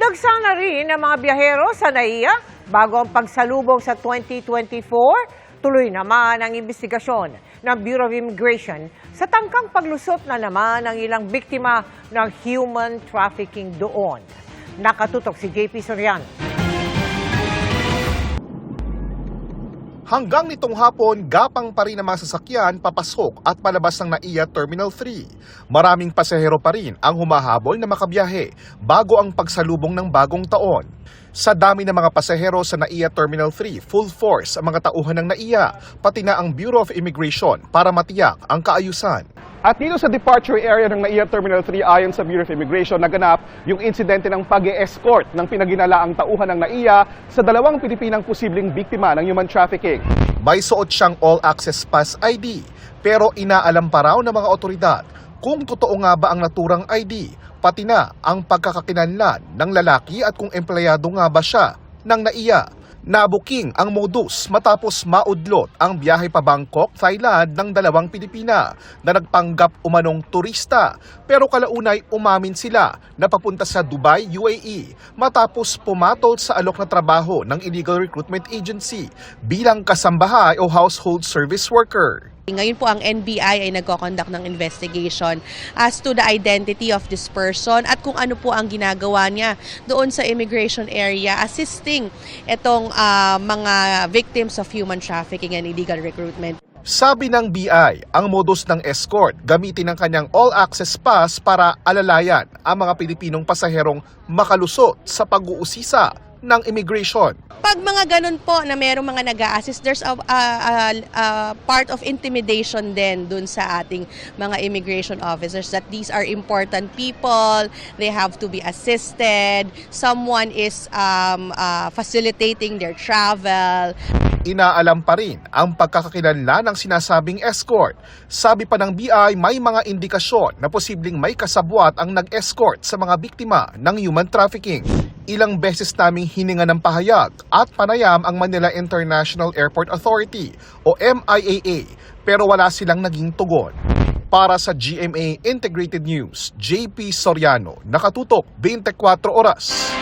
Nagdagsa na rin ang mga biyahero sa NAIA bago ang pagsalubong sa 2024. Tuloy naman ang investigasyon ng Bureau of Immigration sa tangkang paglusot na naman ng ilang biktima ng human trafficking doon. Nakatutok si JP Soriano. Hanggang nitong hapon, gapang pa rin ang mga sasakyan papasok at palabas ng NAIA Terminal 3. Maraming pasahero pa rin ang humahabol na makabiyahe bago ang pagsalubong ng bagong taon. Sa dami ng mga pasahero sa NAIA Terminal 3, full force ang mga tauhan ng NAIA, pati na ang Bureau of Immigration para matiyak ang kaayusan. At dito sa departure area ng NAIA Terminal 3 ayon sa Bureau of Immigration, naganap yung insidente ng pag-e-escort ng pinaginalaang tauhan ng NAIA sa dalawang Pilipinang posibleng biktima ng human trafficking. May suot siyang all-access pass ID, pero inaalam pa raw ng mga otoridad kung totoo nga ba ang naturang ID, pati na ang pagkakakinlanlan ng lalaki at kung empleyado nga ba siya ng NAIA. Nabuking ang modus matapos maudlot ang biyahe pa Bangkok, Thailand ng dalawang Pilipina na nagpanggap umanong turista pero kalaunay umamin sila na papunta sa Dubai, UAE matapos pumatol sa alok na trabaho ng illegal recruitment agency bilang kasambahay o household service worker. Ngayon po ang NBI ay nagko-conduct ng investigation as to the identity of this person at kung ano po ang ginagawa niya doon sa immigration area assisting itong mga victims of human trafficking and illegal recruitment. Sabi ng BI, ang modus ng escort gamitin ang kanyang all-access pass para alalayan ang mga Pilipinong pasaherong makalusot sa pag-uusisa ng immigration. Pag mga ganun po na merong mga nag-a-assist, there's a part of intimidation din dun sa ating mga immigration officers that these are important people, they have to be assisted, someone is facilitating their travel. Inaalam pa rin ang pagkakakilanlan ng sinasabing escort. Sabi pa ng BI, may mga indikasyon na posibleng may kasabwat ang nag-escort sa mga biktima ng human trafficking. Ilang beses naming hininga ng pahayag at panayam ang Manila International Airport Authority o MIAA pero wala silang naging tugon. Para sa GMA Integrated News, JP Soriano, nakatutok 24 oras.